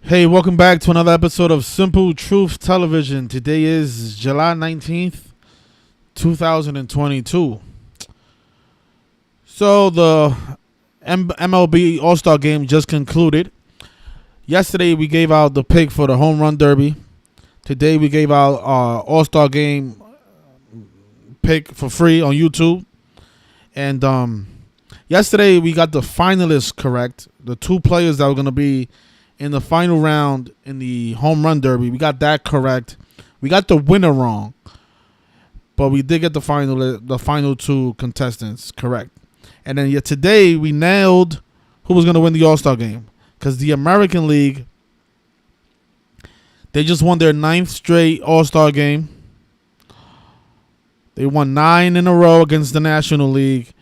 Hey, welcome back to another episode of Simple Truth Television. Today is July 19th, 2022. So the MLB All-Star game just concluded. Yesterday we gave out the pick for the home run derby. Today we gave out our All-Star game pick for free on YouTube. And yesterday we got the finalists correct. The two players that were going to be in the final round in the home run derby, we got that correct. We got the winner wrong, but we did get the final two contestants correct. And then today we nailed who was going to win the All-Star game, because the American League, they just won their 9th straight All-Star game. They won 9 in a row against the National League.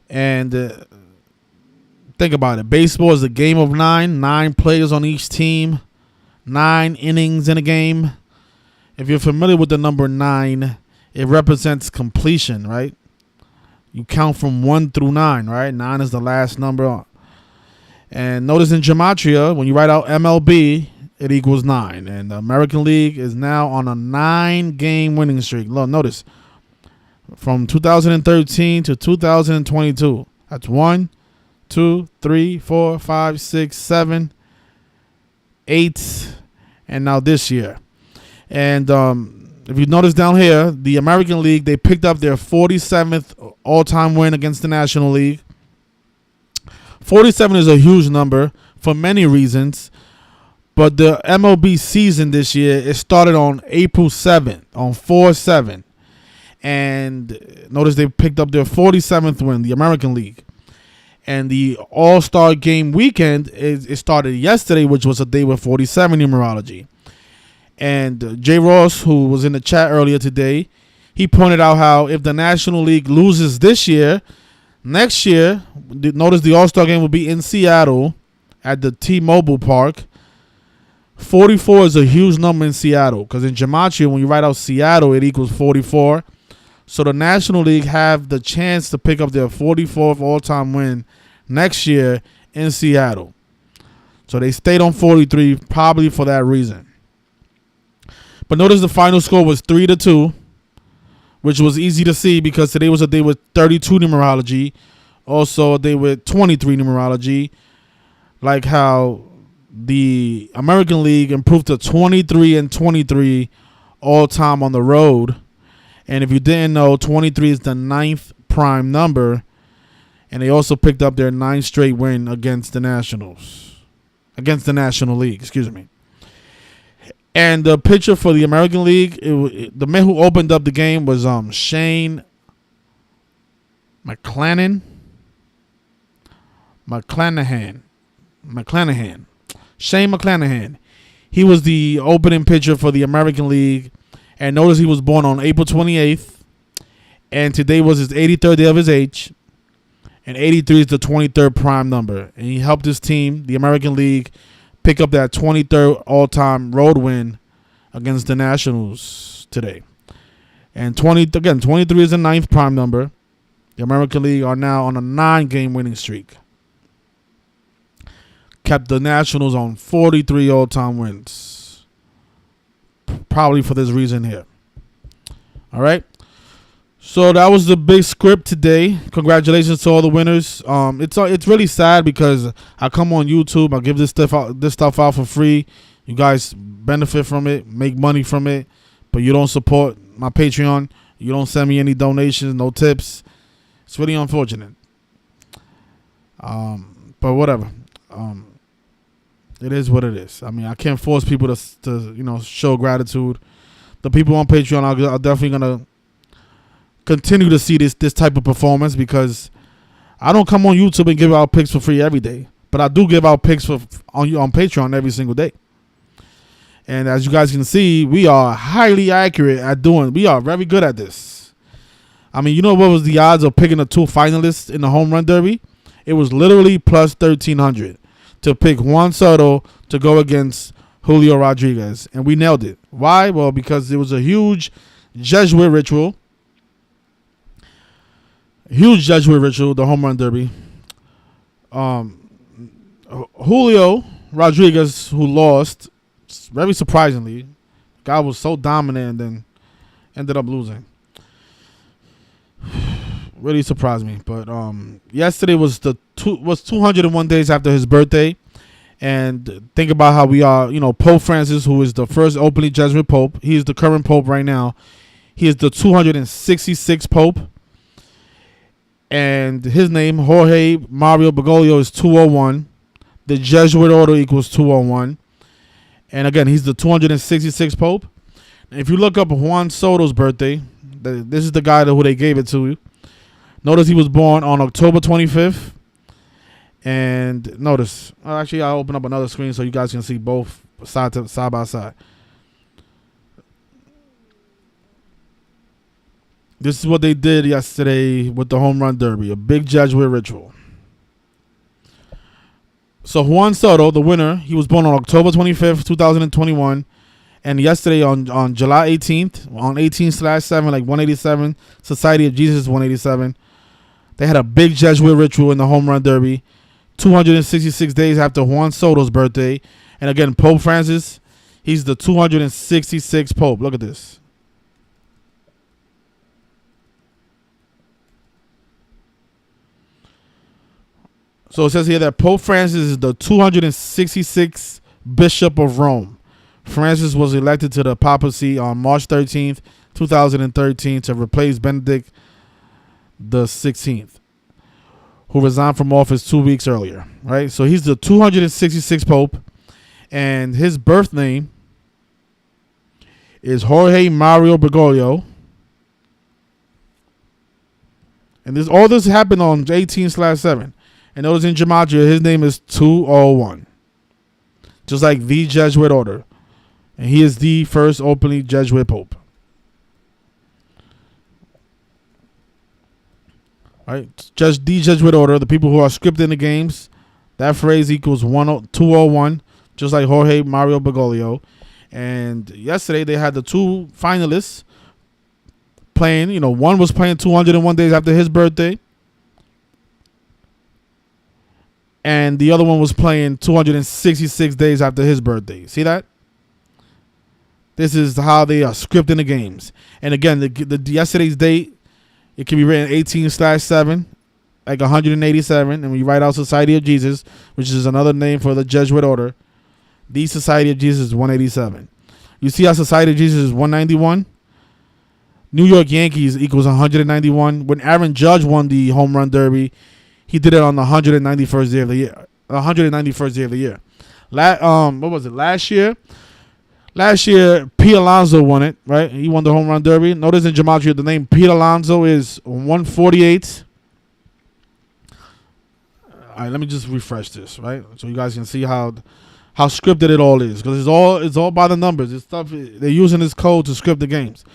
And think about it. Baseball is a game of 9. 9 players on each team. 9 innings in a game. If you're familiar with the number 9, it represents completion, right? You count from 1 through 9, right? 9 is the last number. And notice in gematria, when you write out MLB, it equals 9. And the American League is now on a 9-game winning streak. Look, notice, from 2013 to 2022. That's 1, 2, 3, 4, 5, 6, 7, 8, and now this year. And if you notice down here, the American League, they picked up their 47th all-time win against the National League. 47 is a huge number for many reasons, but the MLB season this year, it started on April 7th, on 4/7. And notice they picked up their 47th win, the American League. And the All-Star game weekend, it started yesterday, which was a day with 47 numerology. And Jay Ross, who was in the chat earlier today, he pointed out how if the National League loses this year, next year, notice the All-Star game will be in Seattle at the T-Mobile Park. 44 is a huge number in Seattle, because in gematria, when you write out Seattle, it equals 44. So the National League have the chance to pick up their 44th all-time win next year in Seattle. So they stayed on 43 probably for that reason. But notice the final score was 3-2, which was easy to see because today was a day with 32 numerology. Also a day with 23 numerology. Like how the American League improved to 23-23 all-time on the road. And if you didn't know, 23 is the 9th prime number. And they also picked up their 9th straight win against the Nationals. Against the National League, excuse me. And the pitcher for the American League, the man who opened up the game was Shane McClanahan. Shane McClanahan. He was the opening pitcher for the American League. And notice he was born on April 28th. And today was his 83rd day of his age. And 83 is the 23rd prime number. And he helped his team, the American League, pick up that 23rd all-time road win against the Nationals today. And 23 is the 9th prime number. The American League are now on a 9-game winning streak. Kept the Nationals on 43 all-time wins. Probably for this reason here. All right. So that was the big script today. Congratulations to all the winners. It's really sad because I come on YouTube, I give this stuff out for free. You guys benefit from it, make money from it, but you don't support my Patreon. You don't send me any donations, no tips. It's really unfortunate. But whatever. It is what it is. I mean, I can't force people to show gratitude. The people on Patreon are definitely gonna continue to see this type of performance, because I don't come on YouTube and give out picks for free every day, but I do give out picks on Patreon every single day. And as you guys can see, we are highly accurate at we are very good at this. I mean, you know what was the odds of picking the 2 finalists in the home run derby? It was literally plus 1,300 to pick Juan Soto to go against Julio Rodriguez. And we nailed it. Why? Well, because it was a huge Jesuit ritual. The home run derby. Julio Rodriguez, who lost, very surprisingly. Guy was so dominant and then ended up losing. Really surprised me. But yesterday was 201 days after his birthday. And think about how we are, Pope Francis, who is the first openly Jesuit Pope. He is the current Pope right now. He is the 266th Pope. And his name, Jorge Mario Bergoglio, is 201. The Jesuit order equals 201. And again, he's the 266th Pope. And if you look up Juan Soto's birthday, this is the guy who they gave it to. Notice he was born on October 25th. And notice, actually, I'll open up another screen so you guys can see both side by side. This is what they did yesterday with the home run derby, a big Jesuit ritual. So Juan Soto, the winner, he was born on October 25th, 2021. And yesterday on July 18th, on 18/7, like 187, Society of Jesus 187, they had a big Jesuit ritual in the home run derby. 266 days after Juan Soto's birthday. And again, Pope Francis, he's the 266th Pope. Look at this. So it says here that Pope Francis is the 266th Bishop of Rome. Francis was elected to the papacy on March 13th, 2013 to replace Benedict the 16th. Who resigned from office 2 weeks earlier, right? So he's the 266th Pope, and his birth name is Jorge Mario Bergoglio. And all this happened on 18/7. And notice in Gematria, his name is 201. Just like the Jesuit order. And he is the first openly Jesuit Pope. Right, just the Jesuit order, the people who are scripting the games, that phrase equals 201, just like Jorge Mario Bergoglio. And yesterday they had the two finalists playing. One was playing 201 days after his birthday, and the other one was playing 266 days after his birthday. See that? This is how they are scripting the games. And again, the yesterday's date, it can be written 18/7, like 187, and we write out Society of Jesus, which is another name for the Jesuit order. The Society of Jesus is 187. You see how Society of Jesus is 191? New York Yankees equals 191. When Aaron Judge won the home run derby, he did it on the 191st day of the year. 191st day of the year. What was it? Last year, Pete Alonso won it, right? He won the home run derby. Notice in Gematria, the name Pete Alonso is 148. All right, let me just refresh this, right? So you guys can see how scripted it all is. Because it's all by the numbers. It's stuff they're using this code to script the games.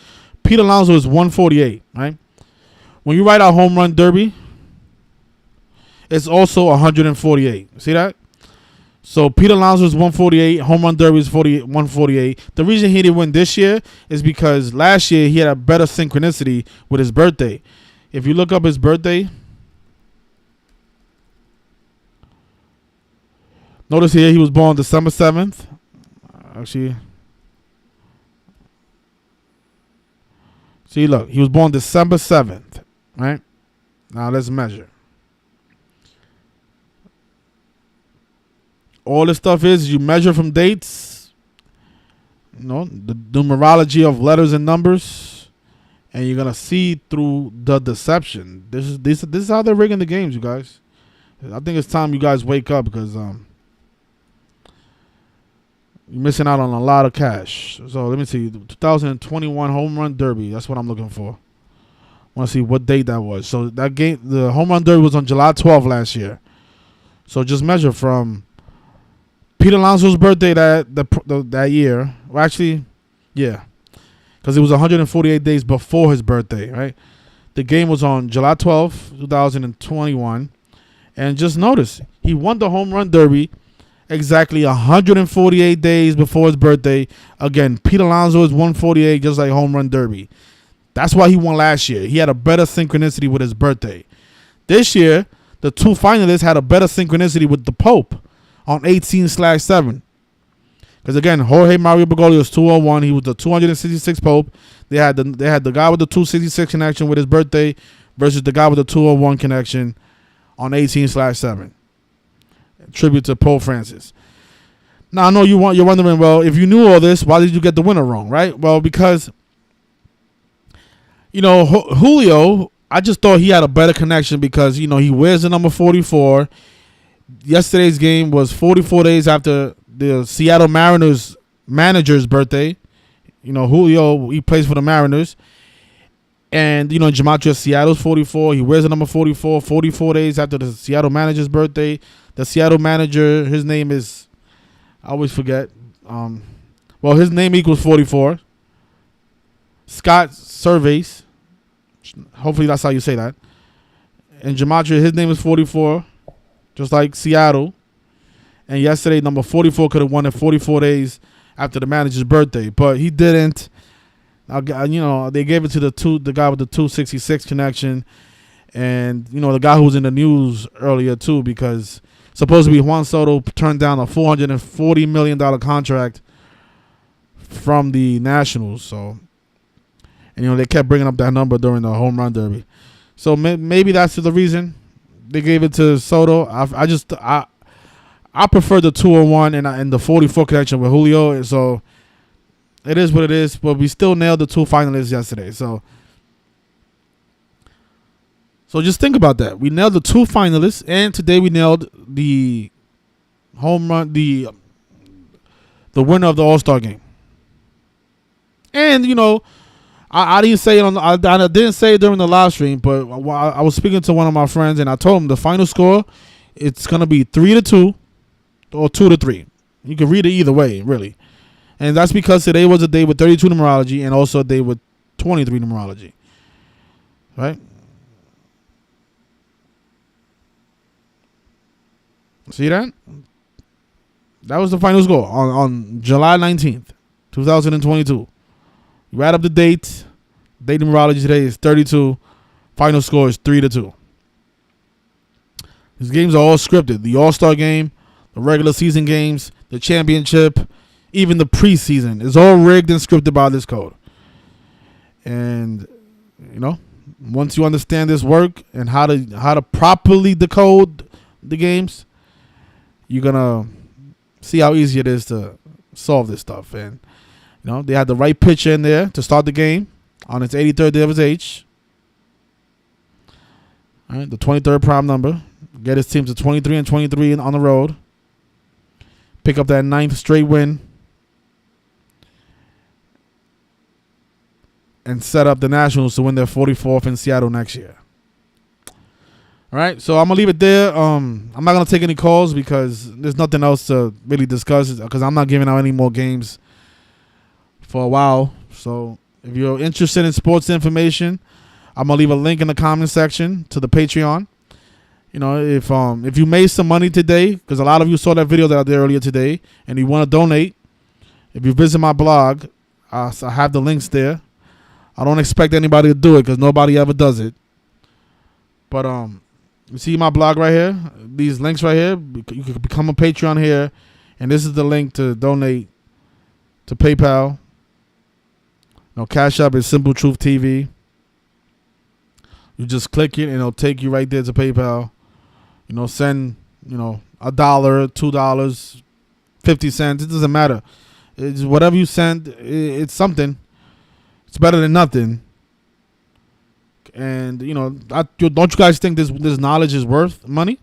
Pete Alonso is 148, right? When you write out home run derby, it's also 148. See that? So Pete Alonso is 148. Home run derby is 148. The reason he didn't win this year is because last year he had a better synchronicity with his birthday. If you look up his birthday, notice here he was born December 7th. Actually, see, look, he was born December 7th, right? Now let's measure. All this stuff is you measure from dates, the numerology of letters and numbers, and you're gonna see through the deception. This is how they're rigging the games, you guys. I think it's time you guys wake up because you're missing out on a lot of cash. So let me see, 2021 home run derby. That's what I'm looking for. I want to see what date that was. So that game, the home run derby was on July 12th last year. So just measure from Pete Alonso's birthday that year. Well, actually, yeah, because it was 148 days before his birthday, right? The game was on July 12th, 2021. And just notice, he won the home run derby exactly 148 days before his birthday. Again, Pete Alonso is 148, just like home run derby. That's why he won last year. He had a better synchronicity with his birthday. This year, the two finalists had a better synchronicity with the Pope on 18/7. Because again, Jorge Mario Bergoglio was 201. He was the 266 Pope. They had the guy with the 266 connection with his birthday versus the guy with the 201 connection on 18/7. Tribute to Pope Francis. Now I know you're wondering, well, if you knew all this, why did you get the winner wrong, right? Well, because Julio, I just thought he had a better connection because he wears the number 44. Yesterday's game was 44 days after the Seattle Mariners manager's birthday. Julio, he plays for the Mariners. And, Gematria, Seattle's 44. He wears the number 44, 44 days after the Seattle manager's birthday. The Seattle manager, his name is, I always forget. His name equals 44. Scott Surveys. Hopefully that's how you say that. And Gematria, his name is 44, just like Seattle. And yesterday, number 44 could have won it 44 days after the manager's birthday, but he didn't. They gave it to the guy with the 266 connection, and the guy who was in the news earlier too, because supposedly Juan Soto turned down a $440 million contract from the Nationals. So, and they kept bringing up that number during the home run derby. So maybe that's the reason they gave it to Soto. I prefer the 201 and the 44 connection with Julio. And so it is what it is. But we still nailed the 2 finalists yesterday. So just think about that. We nailed the 2 finalists, and today we nailed the home run, the winner of the All-Star game. And I didn't say it I didn't say it during the live stream, but I was speaking to one of my friends, and I told him the final score, it's gonna be 3-2 or 2-3. You can read it either way, really. And that's because today was a day with 32 numerology and also a day with 23 numerology. Right? See that? That was the final score on July 19th, 2022. You add up the dates. Date numerology today is 32. Final score is 3-2. These games are all scripted. The All-Star game, the regular season games, the championship, even the preseason is all rigged and scripted by this code. And once you understand this work and how to properly decode the games, you're gonna see how easy it is to solve this stuff. And they had the right pitcher in there to start the game on its 83rd day of his age. All right, the 23rd prime number. Get his team to 23-23 on the road. Pick up that 9th straight win. And set up the Nationals to win their 44th in Seattle next year. All right, so I'm going to leave it there. I'm not going to take any calls because there's nothing else to really discuss because I'm not giving out any more games for a while. So if you're interested in sports information, I'm going to leave a link in the comment section to the Patreon. If you made some money today, because a lot of you saw that video that I did earlier today, and you want to donate, if you visit my blog, I have the links there. I don't expect anybody to do it because nobody ever does it. But you see my blog right here? These links right here, you can become a Patreon here, and this is the link to donate to PayPal. Cash App is Simple Truth TV. You just click it and it'll take you right there to PayPal. Send, $1, $2, 50 cents. It doesn't matter. It's whatever you send, it's something. It's better than nothing. And, don't you guys think this knowledge is worth money?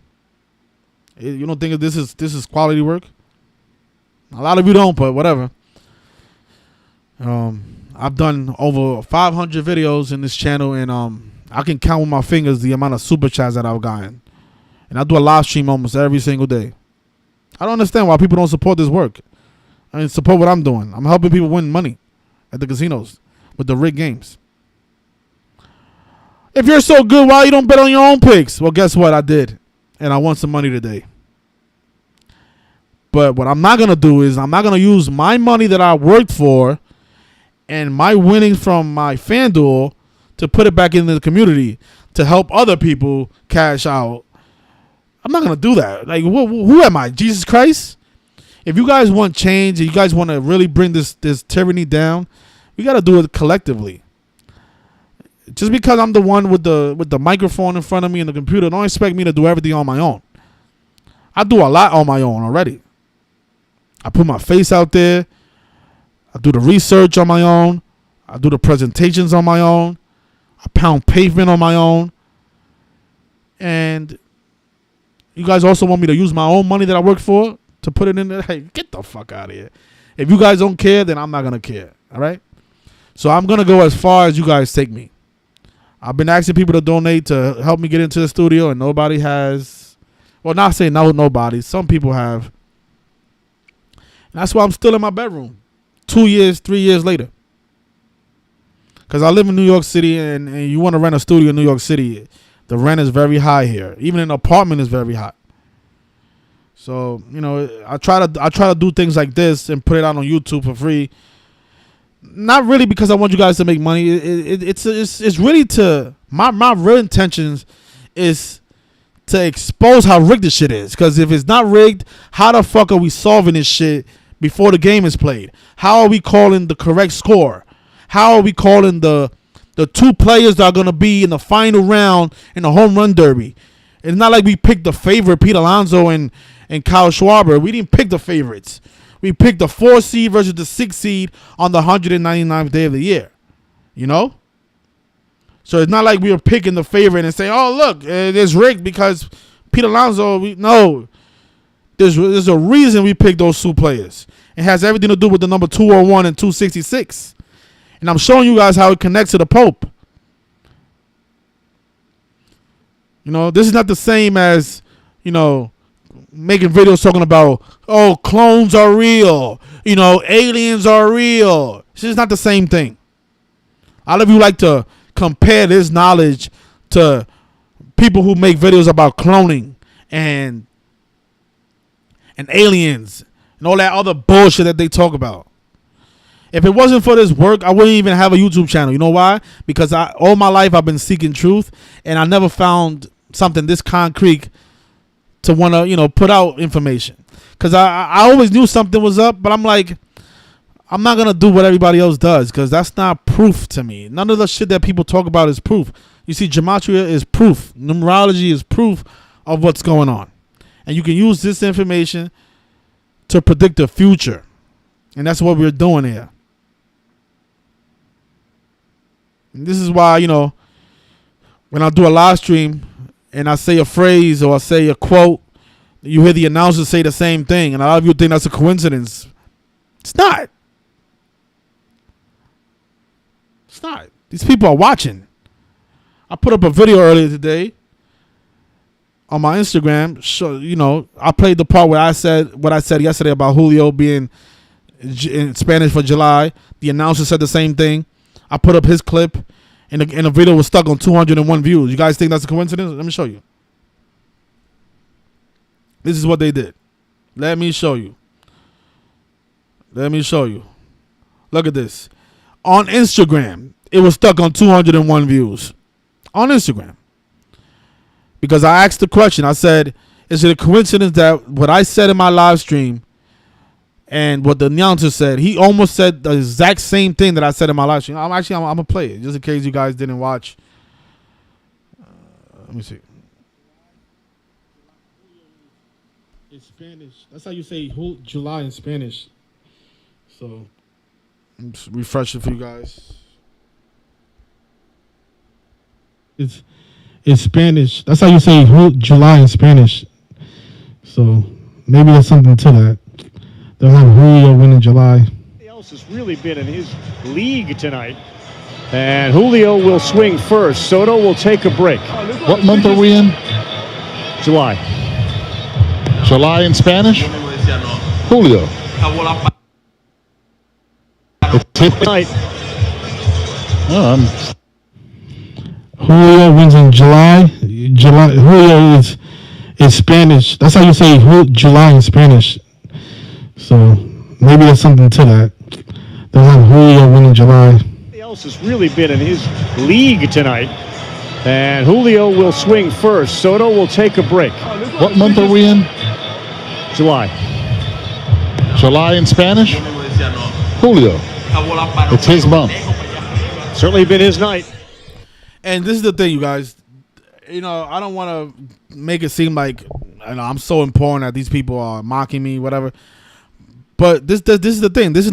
You don't think this is quality work? A lot of you don't, but whatever. I've done over 500 videos in this channel, and I can count with my fingers the amount of super chats that I've gotten. And I do a live stream almost every single day. I don't understand why people don't support this work. Support what I'm doing. I'm helping people win money at the casinos with the rigged games. If you're so good, why you don't bet on your own picks? Well, guess what? I did. And I won some money today. But what I'm not going to do is I'm not going to use my money that I worked for and my winnings from my FanDuel to put it back into the community to help other people cash out I'm not gonna do that. Like, who am I? Jesus Christ? If you guys want change, and you guys want to really bring this tyranny down, we gotta do it collectively. Just because I'm the one with the microphone in front of me and the computer, don't expect me to do everything on my own. I do a lot on my own already. I put my face out there. I do the research on my own. I do the presentations on my own. I pound pavement on my own. And you guys also want me to use my own money that I work for to put it in there? Hey, get the fuck out of here. If you guys don't care, then I'm not going to care. All right? So I'm going to go as far as you guys take me. I've been asking people to donate to help me get into the studio, and nobody has. Well, not saying nobody. Some people have. And that's why I'm still in my bedroom 2 years, 3 years later. Because I live in New York City, and you want to rent a studio in New York City, the rent is very high here. Even an apartment is very high. So, you know, I try to do things like this and put it out on YouTube for free. Not really because I want you guys to make money. It's really to my real intentions is to expose how rigged this shit is. Because if it's not rigged, how the fuck are we solving this shit before the game is played? How are we calling the correct score? How are we calling the two players that are going to be in the final round in the home run derby? It's not like we picked the favorite, Pete Alonso and Kyle Schwarber. We didn't pick the favorites. We picked the 4 seed versus the 6 seed on the 199th day of the year. You know? So it's not like we were picking the favorite and saying, oh, look, it's rigged because Pete Alonso. No. There's a reason we picked those two players. It has everything to do with the number 201 and 266. And I'm showing you guys how it connects to the Pope. You know, this is not the same as, you know, making videos talking about, oh, clones are real. You know, aliens are real. This is not the same thing. A lot of you like to compare this knowledge to people who make videos about cloning and aliens and all that other bullshit that they talk about. If it wasn't for this work, I wouldn't even have a YouTube channel. You know why? Because all my life I've been seeking truth, and I never found something this concrete to want to, you know, put out information. Because I always knew something was up, but I'm like, I'm not going to do what everybody else does because that's not proof to me. None of the shit that people talk about is proof. You see, gematria is proof. Numerology is proof of what's going on. And you can use this information to predict the future. And that's what we're doing here. And this is why, you know, when I do a live stream and I say a phrase or I say a quote, you hear the announcer say the same thing. And a lot of you think that's a coincidence. It's not. It's not. These people are watching. I put up a video earlier today on my Instagram. So, you know, I played the part where I said what I said yesterday about Julio being in Spanish for July. The announcer said the same thing. I put up his clip, and the video was stuck on 201 views. You guys think that's a coincidence? Let me show you. This is what they did. Let me show you. Let me show you. Look at this. On Instagram, it was stuck on 201 views. On Instagram. Because I asked the question. I said, is it a coincidence that what I said in my live stream and what the announcer said, he almost said the exact same thing that I said in my live stream. I'm going to play it just in case you guys didn't watch. Let me see. It's Spanish. That's how you say July in Spanish. So, I'm just refresh it for you guys. It's Spanish. That's how you say July in Spanish. So, maybe there's something to that. They'll have Julio win in July. Nobody else has really been in his league tonight. And Julio will swing first. Soto will take a break. What month are we in? July. July in Spanish? Julio. Tonight. Julio wins in July. Julio is Spanish. That's how you say July in Spanish. So maybe there's something to that. They'll have Julio win in July. Nobody else has really been in his league tonight. And Julio will swing first. Soto will take a break. What month are we in? July. July in Spanish? Julio. It's his month. Certainly been his night. And this is the thing, you guys. You know, I don't want to make it seem like I'm so important that these people are mocking me, whatever. But this is the thing. This is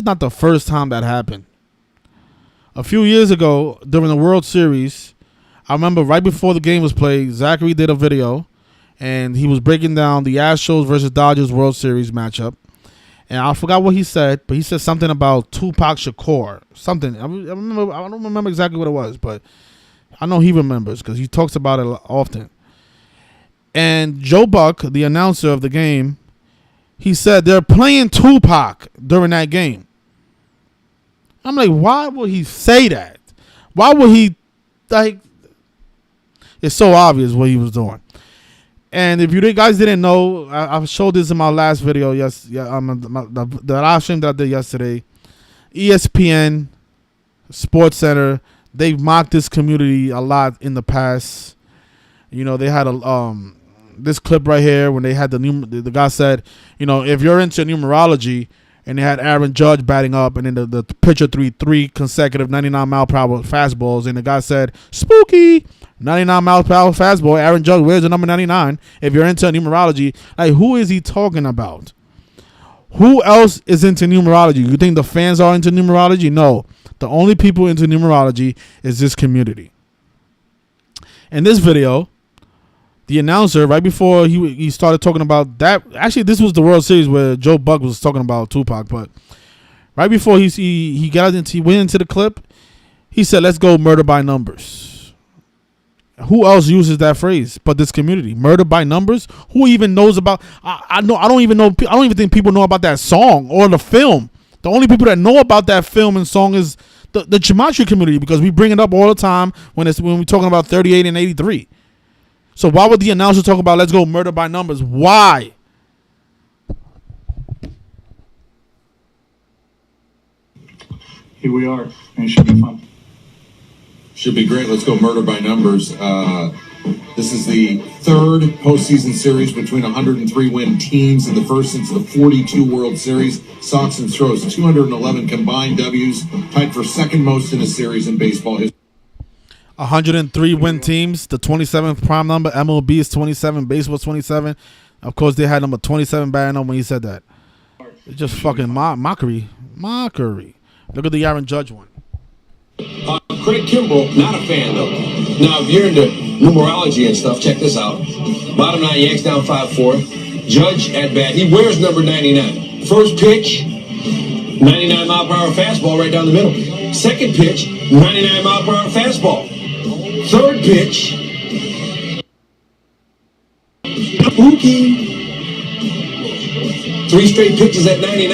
not the first time that happened. A few years ago, during the World Series, I remember right before the game was played, Zachary did a video, and he was breaking down the Astros versus Dodgers World Series matchup. And I forgot what he said, but he said something about Tupac Shakur. Something. I don't remember exactly what it was, but I know he remembers because he talks about it often. And Joe Buck, the announcer of the game, he said they're playing Tupac during that game. I'm like, why would he say that? Why would he, like, it's so obvious what he was doing. And if you guys didn't know, I showed this in my last video, the live stream that I did yesterday. ESPN, Sports Center, they've mocked this community a lot in the past. You know, they had this clip right here when they had the guy said, you know, if you're into numerology, and they had Aaron Judge batting up, and then the pitcher threw 3 consecutive 99-mile-per-hour fastballs, and the guy said, spooky, 99-mile-per-hour fastball, Aaron Judge wears the number 99. If you're into numerology, like, who is he talking about? Who else is into numerology? You think the fans are into numerology? No. The only people into numerology is this community. In this video, the announcer, right before he started talking about that, actually this was the World Series where Joe Buck was talking about Tupac, but right before he went into the clip, he said, let's go murder by numbers. Who else uses that phrase but this community? Murder by numbers? Who even knows about, I don't even think people know about that song or the film. The only people that know about that film and song is the gematria community, because we bring it up all the time when we're talking about 38 and 83. So why would the announcer talk about let's go murder by numbers? Why? Here we are, and it should be fun. Should be great. Let's go murder by numbers. This is the third postseason series between 103-win teams, and the first since the 42 World Series. Sox and Stros, 211 combined W's, tied for second most in a series in baseball history. 103 win teams, the 27th prime number. MLB is 27, baseball 27. Of course, they had number 27 batting on when he said that. It's just fucking mockery. Look at the Aaron Judge one. Craig Kimbrell, not a fan though. Now, if you're into numerology and stuff, check this out. Bottom 9, Yanks down 5-4. Judge at bat, he wears number 99. First pitch, 99-mile-per-hour fastball right down the middle. Second pitch, 99-mile-per-hour fastball. Third pitch, spooky. 3 straight pitches at 99,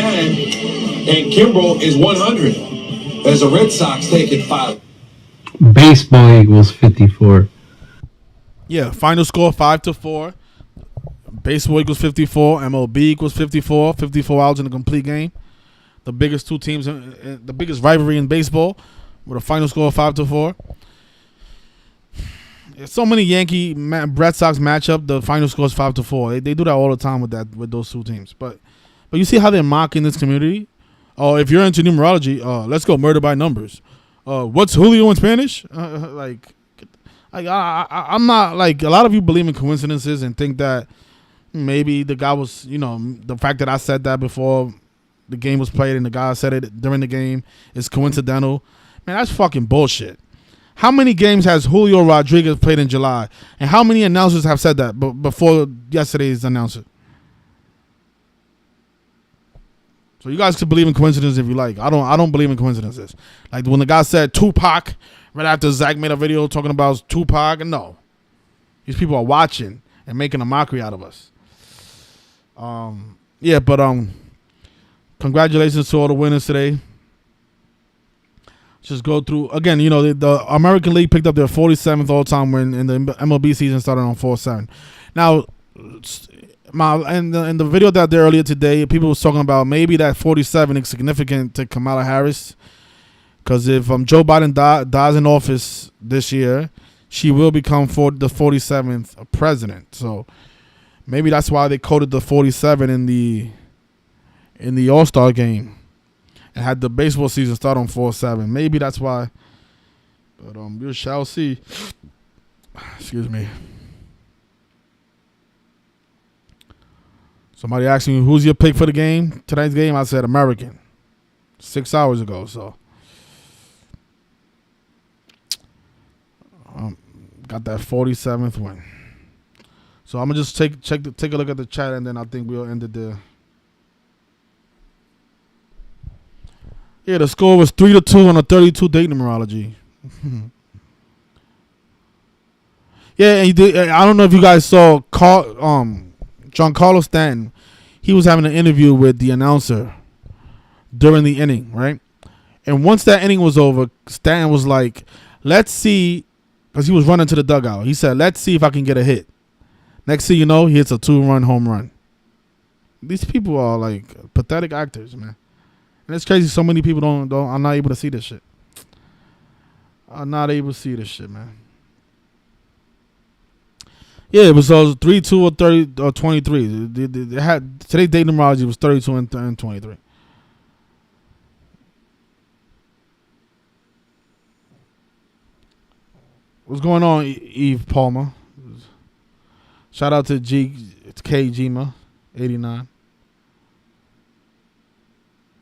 and Kimbrell is 100. As a Red Sox taking 5. Baseball equals 54. Yeah, final score 5-4. Baseball equals 54. MLB equals 54. 54 outs in a complete game. The biggest two teams, the biggest rivalry in baseball, with a final score of 5-4. There's so many Red Sox matchup. The final score is 5-4. They do that all the time with those two teams. But you see how they're mocking this community. Oh, if you're into numerology, let's go murder by numbers. What's Julio in Spanish? I'm not, like, a lot of you believe in coincidences and think that maybe the guy was, the fact that I said that before the game was played and the guy said it during the game is coincidental. Man, that's fucking bullshit. How many games has Julio Rodriguez played in July? And how many announcers have said that before yesterday's announcer? So you guys can believe in coincidences if you like. I don't believe in coincidences. Like when the guy said Tupac right after Zach made a video talking about Tupac. No. These people are watching and making a mockery out of us. Congratulations to all the winners today. Just go through again. The American League picked up their 47th all-time win, and the MLB season started on 4-7. Now, in the video that I did earlier today, people was talking about maybe that 47 is significant to Kamala Harris, because if Joe Biden dies in office this year, she will become the 47th president. So Maybe that's why they coded the 47 in the All-Star game and had the baseball season start on 4-7. Maybe that's why. But we shall see. Excuse me. Somebody asked me, who's your pick for the game? Tonight's game, I said American. 6 hours ago, so. Got that 47th win. So I'm going to just take a look at the chat, and then I think we'll end it there. Yeah, the score was 3-2 on a 32 date numerology. Yeah, and he did. I don't know if you guys saw Giancarlo Stanton. He was having an interview with the announcer during the inning, right? And once that inning was over, Stanton was like, let's see, because he was running to the dugout. He said, let's see if I can get a hit. Next thing you know, he hits a 2-run home run. These people are like pathetic actors, man. And it's crazy. So many people are not able to see this shit. I'm not able to see this shit, man. Yeah, it was 3-2 or 30 or 23. They had today's date numerology was 32 and 23. What's going on, Eve Palmer? Shout out to K Jima 89.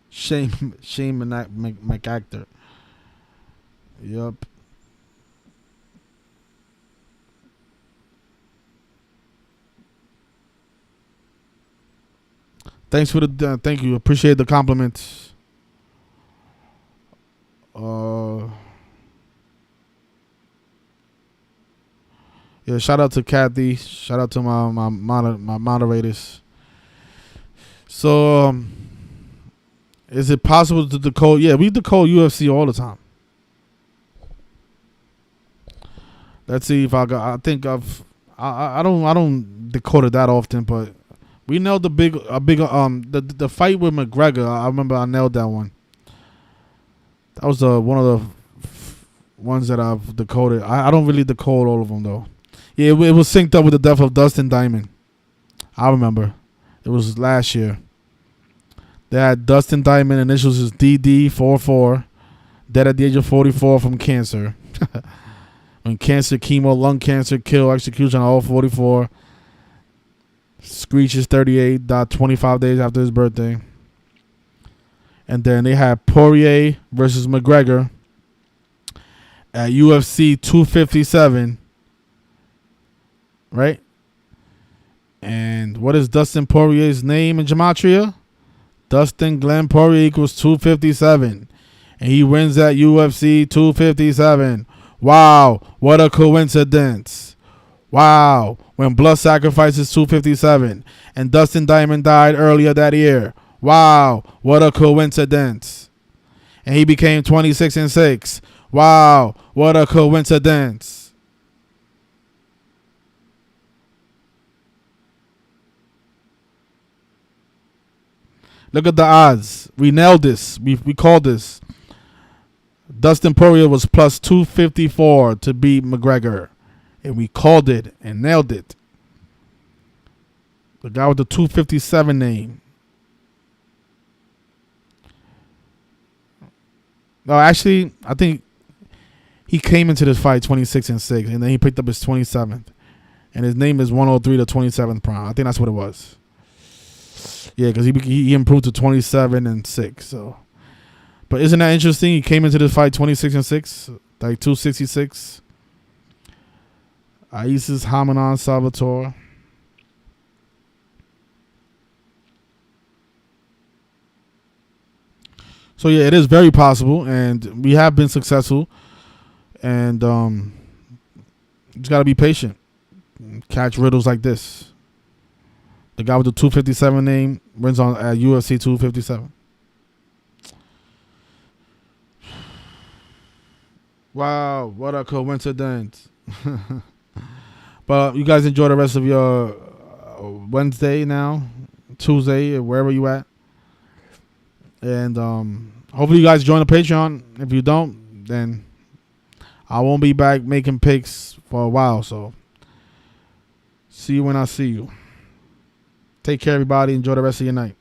Shane McActor. Yup. Thanks for the thank you. Appreciate the compliments. Yeah, shout out to Kathy. Shout out to my moderators. So, is it possible to decode? Yeah, we decode UFC all the time. Let's see if I don't decode it that often, but we nailed the fight with McGregor. I remember I nailed that one. That was one of the ones that I've decoded. I don't really decode all of them though. Yeah, it was synced up with the death of Dustin Diamond. I remember. It was last year. They had Dustin Diamond, initials is DD44, dead at the age of 44 from cancer. When cancer, chemo, lung cancer, kill, execution on all 44. Screech is 38, died 25 days after his birthday. And then they had Poirier versus McGregor at UFC 257. Right? And what is Dustin Poirier's name in gematria? Dustin Glenn Poirier equals 257. And he wins at UFC 257. Wow, what a coincidence. Wow, when Blood Sacrifices 257 and Dustin Diamond died earlier that year. Wow, what a coincidence. And he became 26-6. Wow, what a coincidence. Look at the odds. We nailed this. We called this. Dustin Poirier was plus 254 to beat McGregor. And we called it and nailed it. The guy with the 257 name. No, actually, I think he came into this fight 26-6, and then he picked up his 27th. And his name is 103 to 27th prime. I think that's what it was. Yeah, because he improved to 27-6. So, but isn't that interesting? He came into this fight 26-6, like 266. Isis Hamanon Salvatore. So yeah, it is very possible, and we have been successful. And just gotta be patient. Catch riddles like this. The guy with the 257 name wins on at UFC 257. Wow, what a coincidence. But you guys enjoy the rest of your Wednesday now, Tuesday, wherever you at. And hopefully you guys join the Patreon. If you don't, then I won't be back making picks for a while. So see you when I see you. Take care, everybody. Enjoy the rest of your night.